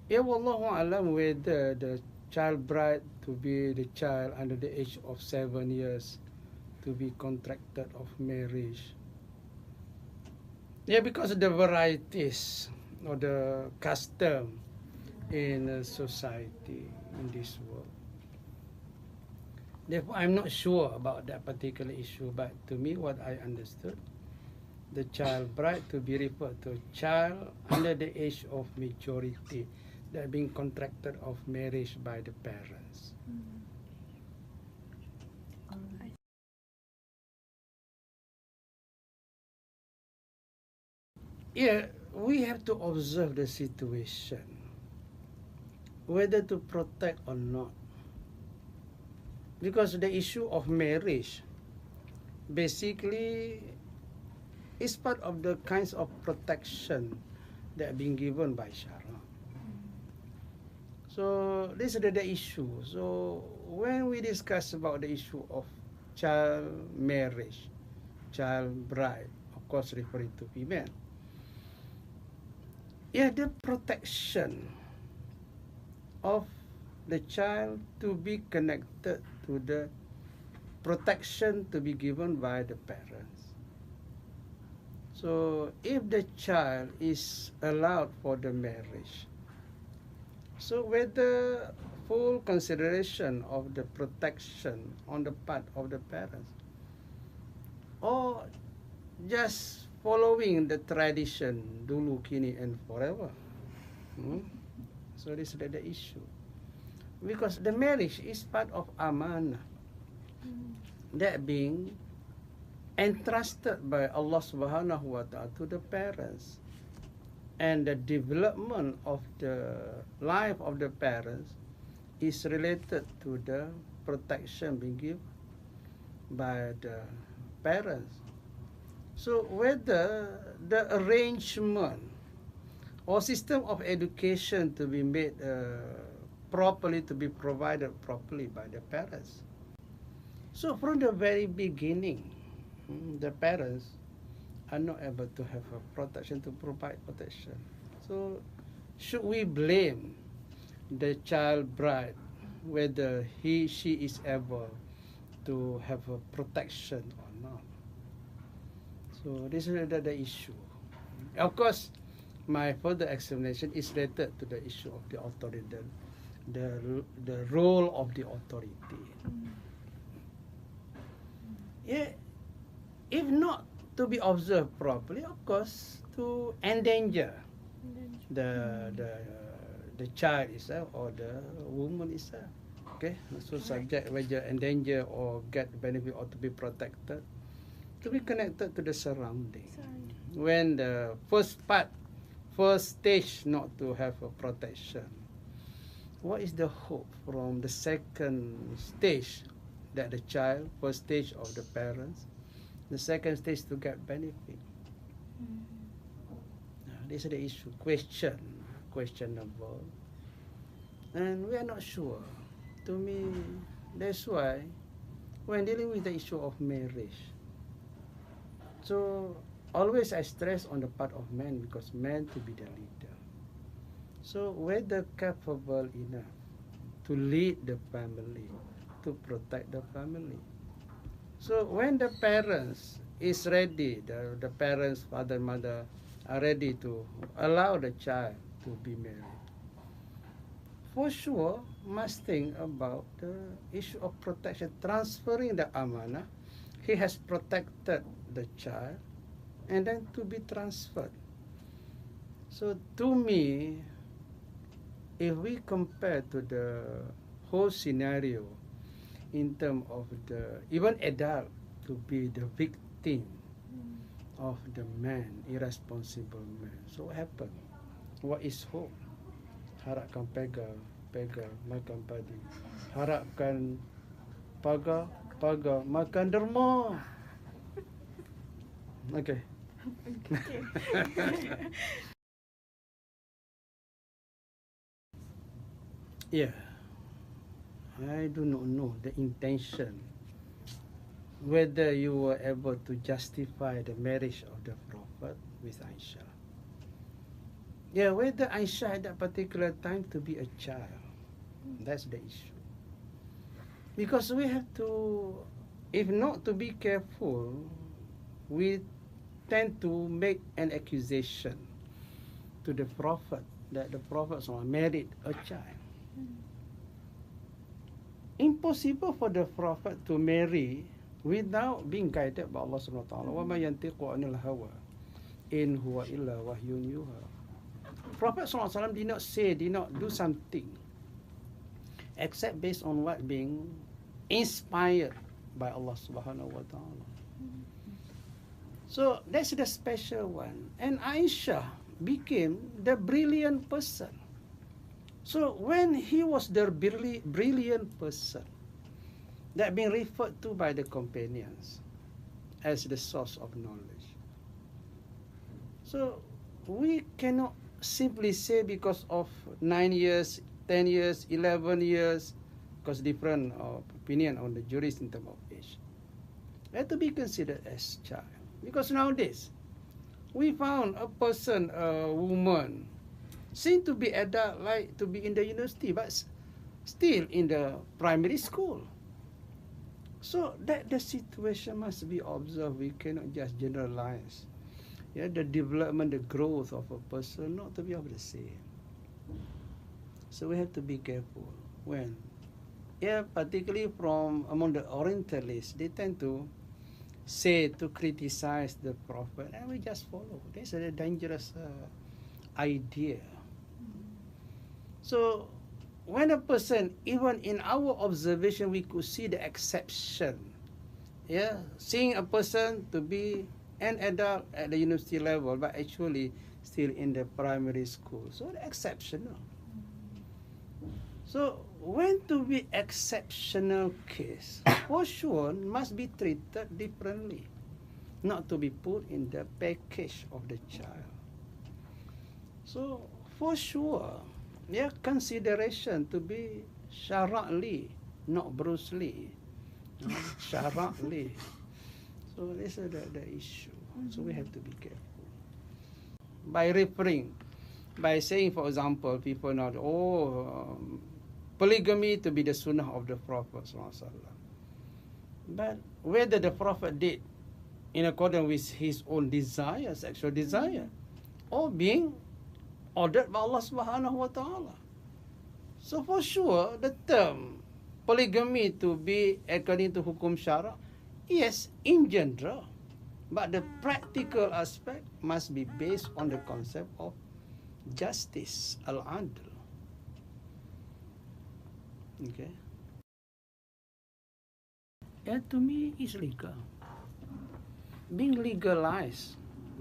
Yeah, wallahu alam whether the child bride to be the child under the age of 7 years to be contracted of marriage. Yeah, because of the varieties or the custom in society in this world. Therefore, I'm not sure about that particular issue, but to me, what I understood, the child bride to be referred to child under the age of majority that being contracted of marriage by the parents. Yeah, we have to observe the situation, whether to protect or not. Because the issue of marriage basically is part of the kinds of protection that are being given by Sharia. So this is the issue. So when we discuss about the issue of child marriage, child bride, of course referring to female, yeah, the protection of the child to be connected to the protection to be given by the parents. So if the child is allowed for the marriage, so whether full consideration of the protection on the part of the parents or just following the tradition dulu kini and forever. So this is the issue. Because the marriage is part of amanah that being entrusted by Allah Subhanahu wa Ta'ala to the parents. And the development of the life of the parents is related to the protection being given by the parents. So whether the arrangement or system of education to be made properly, to be provided properly by the parents. So from the very beginning, the parents are not able to have a protection, to provide protection. So should we blame the child bride whether she is able to have a protection or not? So this is the issue. Of course, my further explanation is related to the issue of the authority, the role of the authority. Yeah, if not to be observed properly, of course, to endanger the child itself or the woman itself. Okay, so subject whether endanger or get benefit or to be protected, to be connected to the surrounding. When the first stage not to have a protection, what is the hope from the second stage that the child, first stage of the parents, the second stage to get benefit? This is the issue, questionable, and we are not sure. To me, that's why when dealing with the issue of marriage, so always I stress on the part of men, because men to be the leader. So whether capable enough to lead the family, to protect the family. So when the parents is ready, the parents, father, mother, are ready to allow the child to be married, for sure must think about the issue of protection, transferring the amanah. He has protected the child, and then to be transferred. So to me, if we compare to the whole scenario in terms of the even adult to be the victim of the man, irresponsible man. So what happened? What is hope? Harapkan pegal, makan padi. Harapkan pagar, makan derma. Okay. Yeah. I do not know the intention, whether you were able to justify the marriage of the Prophet with Aisha. Yeah, whether Aisha at that particular time to be a child, that's the issue. Because we have to, if not to be careful, we tend to make an accusation to the Prophet that the Prophet married a child. Impossible for the Prophet to marry without being guided by Allah subhanahu wa ta'ala. وَمَا يَنْتِقُ عَنِ الْهَوَىٰ إِنْ هُوَ إِلَّا وَحْيٌ يُوحَىٰ. Prophet sallallahu alaihi wasallam did not do something except based on what being inspired by Allah subhanahu wa ta'ala. So that's the special one. And Aisha became the brilliant person. So when he was the brilliant person, that being referred to by the companions as the source of knowledge. So we cannot simply say because of 9 years, 10 years, 11 years, because different opinion on the juris in terms of age, had to be considered as child. Because nowadays, we found a person, a woman, seem to be adult, like to be in the university, but still in the primary school. So that the situation must be observed. We cannot just generalize. Yeah, the development, the growth of a person not to be of the same. So we have to be careful when, yeah, particularly from among the Orientalists, they tend to say to criticize the Prophet, and we just follow. This is a dangerous idea. So when a person, even in our observation, we could see the exception. Yeah, seeing a person to be an adult at the university level, but actually still in the primary school. So the exceptional. So when to be exceptional case, for sure must be treated differently, not to be put in the package of the child. So for sure, yeah, consideration to be syaratly, not Bruce Lee, no, syaratly. So this is the issue. So we have to be careful. By referring, by saying, for example, people know, polygamy to be the sunnah of the Prophet ﷺ. But whether the Prophet did in accordance with his own desire, sexual desire, or being ordered by Allah subhanahu wa ta'ala. So for sure, the term polygamy to be according to hukum syara, yes, in general, but the practical aspect must be based on the concept of justice, al-adl. Okay. Yeah, to me, it's legal. Being legalized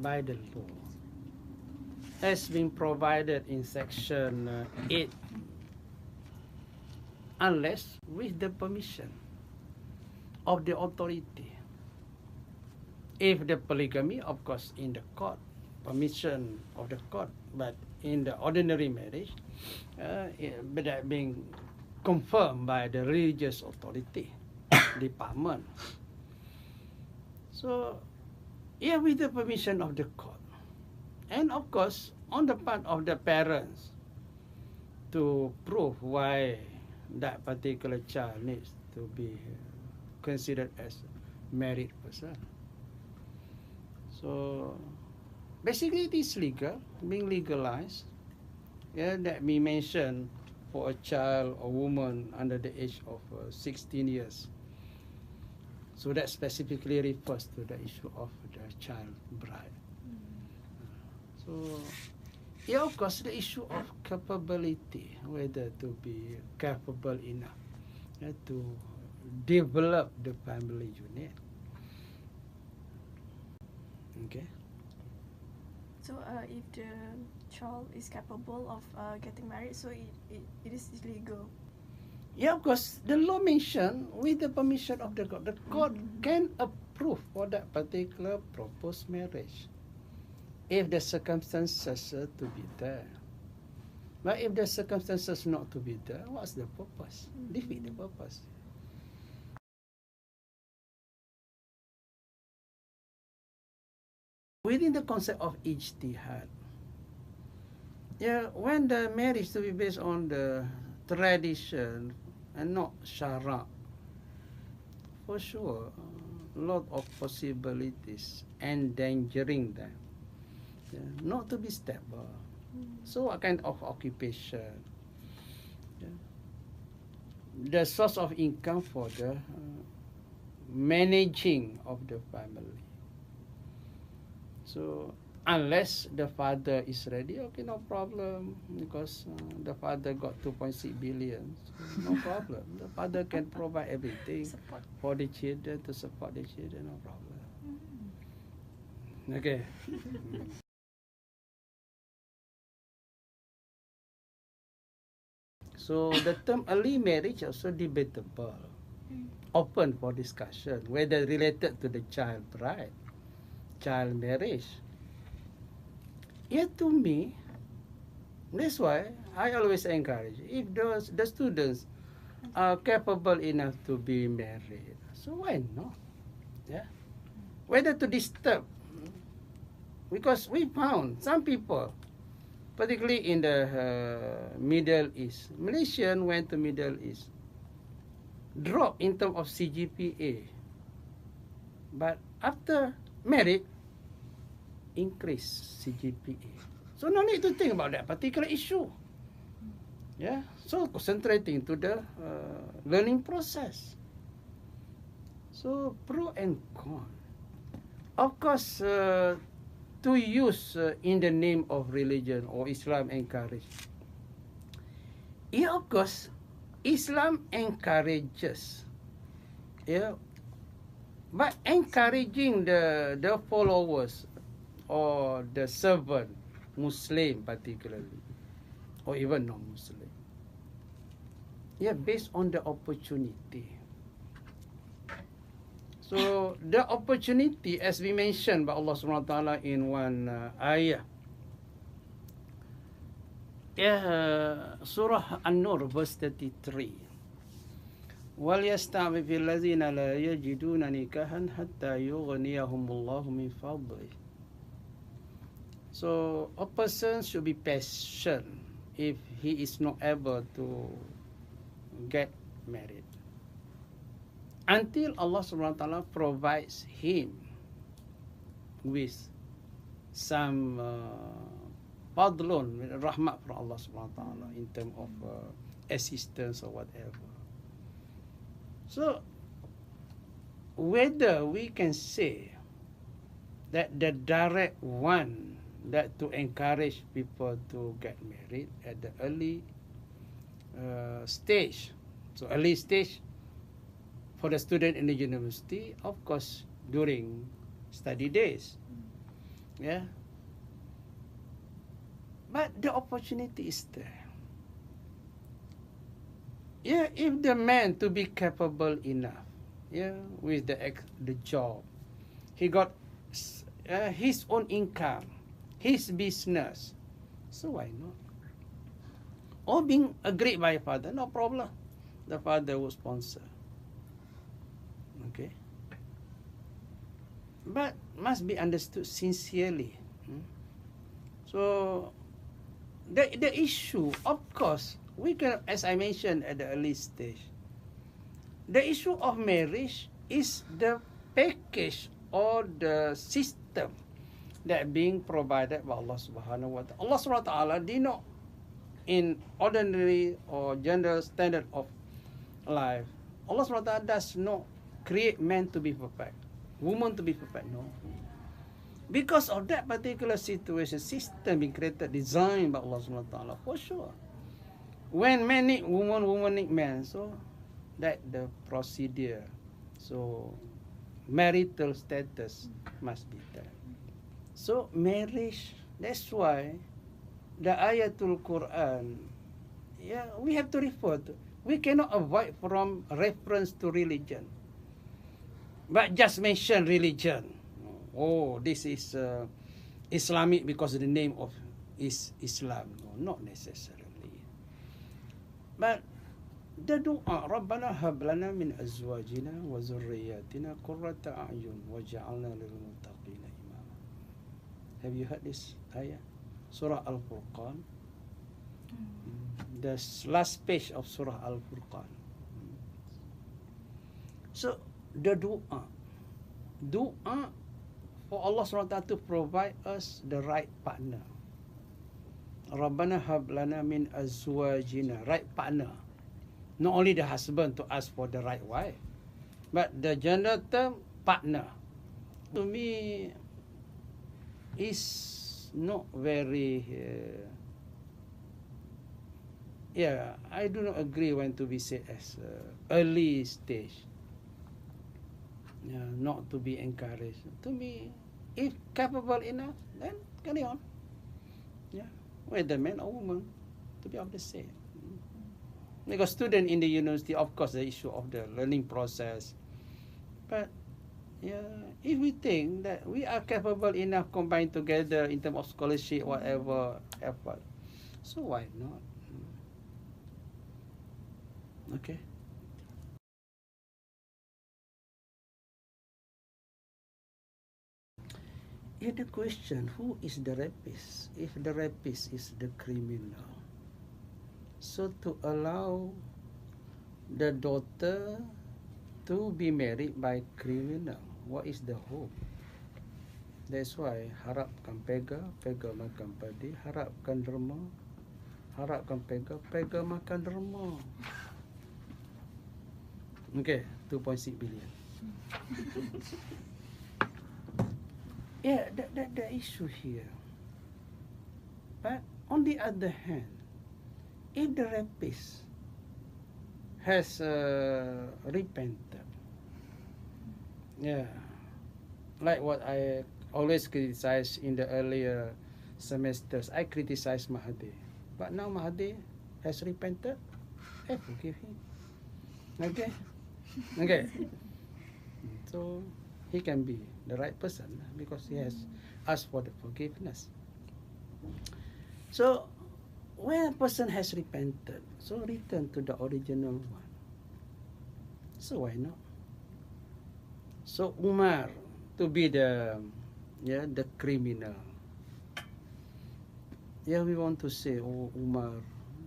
by the law has been provided in section 8, unless with the permission of the authority. If the polygamy, of course, in the court, permission of the court, but in the ordinary marriage, but that being confirmed by the religious authority department. So, yeah, with the permission of the court. And of course, on the part of the parents to prove why that particular child needs to be considered as a married person. So, basically it is legal, being legalized. Yeah, that we mentioned for a child or woman under the age of 16 years. So that specifically refers to the issue of the child bride. So, yeah, of course, the issue of capability, whether to be capable enough to develop the family unit. Okay. So if the child is capable of getting married, so it is illegal. Yeah, of course, the law mentioned with the permission of the court can approve for that particular proposed marriage if the circumstances are to be there. But if the circumstances not to be there, what's the purpose? Defeat the purpose. Within the concept of ijtihad, Yeah, when the marriage to be based on the tradition and not shara, for sure, a lot of possibilities endangering them. Yeah, not to be stable. So what kind of occupation? Yeah. The source of income for the managing of the family. So unless the father is ready, okay, no problem, because the father got 2.6 billion. So no problem. The father can provide everything Support. for the children, to support the children, no problem. Okay. So the term early marriage also debatable, open for discussion, whether related to the child bride, child marriage. Yet to me, that's why I always encourage, if the students are capable enough to be married, so why not? Yeah. Whether to disturb, because we found some people, particularly in the Middle East, Malaysian went to Middle East, drop in terms of CGPA, but after married, increase CGPA. So no need to think about that particular issue. Yeah, so concentrating to the learning process. So pro and con. Of course, to use in the name of religion or Islam encourage. Yeah, of course, Islam encourages. Yeah, but encouraging the followers or the servant, Muslim particularly, or even non-Muslim. Yeah, based on the opportunity. So the opportunity, as we mentioned by Allah Subhanahu Wa Taala in one ayah, Surah An-Nur, verse 33. وَلْيَسْتَعْفِفِ الَّذِينَ لَا يَجِدُونَ نِكَاحًا حَتَّى يُغْنِيَهُمُ اللَّهُ مِنْ فَضْلِهِ. So a person should be patient if he is not able to get married until Allah Subhanahu Wa Taala provides him with some fadlun, rahmat from Allah Subhanahu Wa Taala in terms of assistance or whatever. So whether we can say that the direct one that to encourage people to get married at the early stage. So early stage for the student in the university, of course, during study days. Yeah. But the opportunity is there. Yeah, if the man to be capable enough, yeah, with the job, he got his own income, his business, so why not? Or being agreed by father, no problem. The father will sponsor. Okay. But must be understood sincerely. So the issue, of course, we can, as I mentioned at the early stage, the issue of marriage is the package or the system that being provided by Allah Subhanahu Wa Taala. Allah Subhanahu Wa Taala did not, in ordinary or general standard of life, Allah Subhanahu Wa Taala does not create man to be perfect, woman to be perfect. No. Because of that particular situation, system being created, designed by Allah Subhanahu Wa Taala, for sure. When man need woman, woman need man, so that the procedure, so marital status must be there. So marriage, that's why the ayatul Quran, yeah, we have to refer to. We cannot avoid from reference to religion. But just mention religion. Oh, this is Islamic because the name of is Islam. No, not necessarily. But the dua, Rabbana hab lana min azwajina wa zurriyatina qurrata a'yun waj'alna lil muttaqina imama. Have you heard this ayah? Surah Al-Furqan, The last page of Surah Al-Furqan. So the dua for Allah SWT to provide us the right partner. Rabbana hab lana min azwajina, right partner. Not only the husband to ask for the right wife, but the general term partner. To me, is not very. I do not agree when to be said as early stage. Not to be encouraged. To me, if capable enough, then carry on. Whether man or woman, to be of the same. Because student in the university, of course, the issue of the learning process. But if we think that we are capable enough combined together in terms of scholarship, whatever effort, so why not? Okay. The question, who is the rapist? If the rapist is the criminal, so to allow the daughter to be married by criminal, what is the hope? That's why harapkan pega, pega makan padi, harapkan derma, harapkan pega, pega makan derma. Okay, 2.6 billion. The issue here. But on the other hand, if the rapist has repented, like what I always criticize in the earlier semesters, I criticized Mahathir. But now Mahathir has repented, I forgive him. Okay. So he can be the right person because he has asked for the forgiveness. So when a person has repented, so return to the original one. So why not? So Umar to be the criminal. We want to say, Umar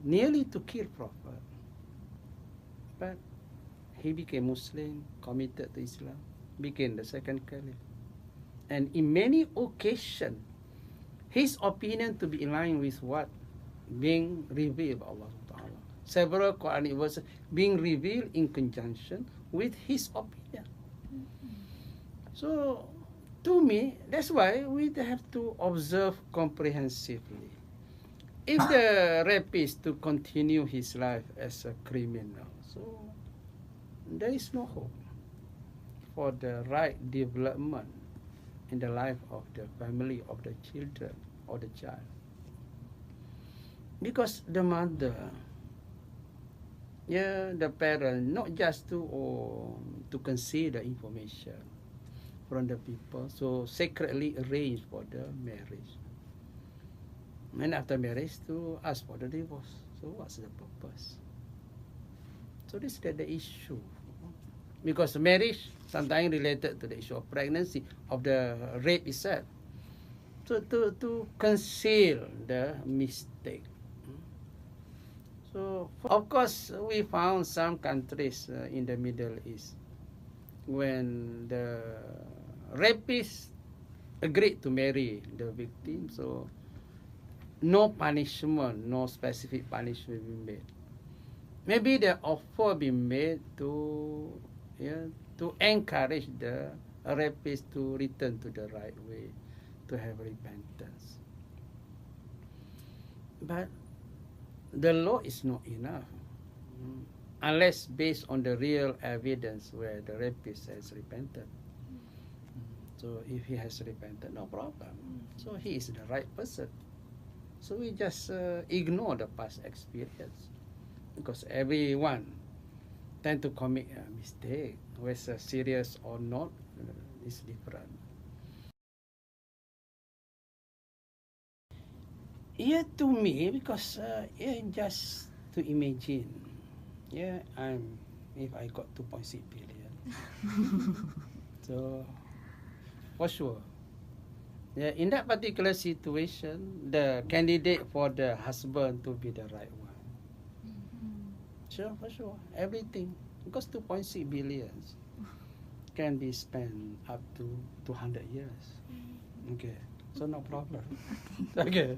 nearly to kill Prophet, but he became Muslim, committed to Islam, became the second caliph. And in many occasions, his opinion to be in line with what being revealed by Allah Ta'ala. Several Quranic verses being revealed in conjunction with his opinion. So, to me, that's why we have to observe comprehensively. If the rapist to continue his life as a criminal, so there is no hope for the right development in the life of the family, of the children, or the child. Because the mother, the parent, not just to conceal the information from the people, so secretly arrange for the marriage. And after marriage, to ask for the divorce. So what's the purpose? So this is the issue. Because marriage sometimes related to the issue of pregnancy, of the rape itself. So to conceal the mistake. So of course we found some countries in the Middle East when the rapist agreed to marry the victim, so no punishment, no specific punishment be made. Maybe the offer be made to encourage the rapist to return to the right way, to have repentance. But the law is not enough unless based on the real evidence where the rapist has repented. So if he has repented, no problem. So he is the right person. So we just ignore the past experience, because everyone tend to commit a mistake, whether serious or not, is different. To me, because just to imagine, if I got 2.6 billion, so for sure, Yeah, in that particular situation, the candidate for the husband to be the right one. Sure, for sure. Everything. Because 2.6 billions can be spent up to 200 years. Okay. So no problem. Okay. Okay.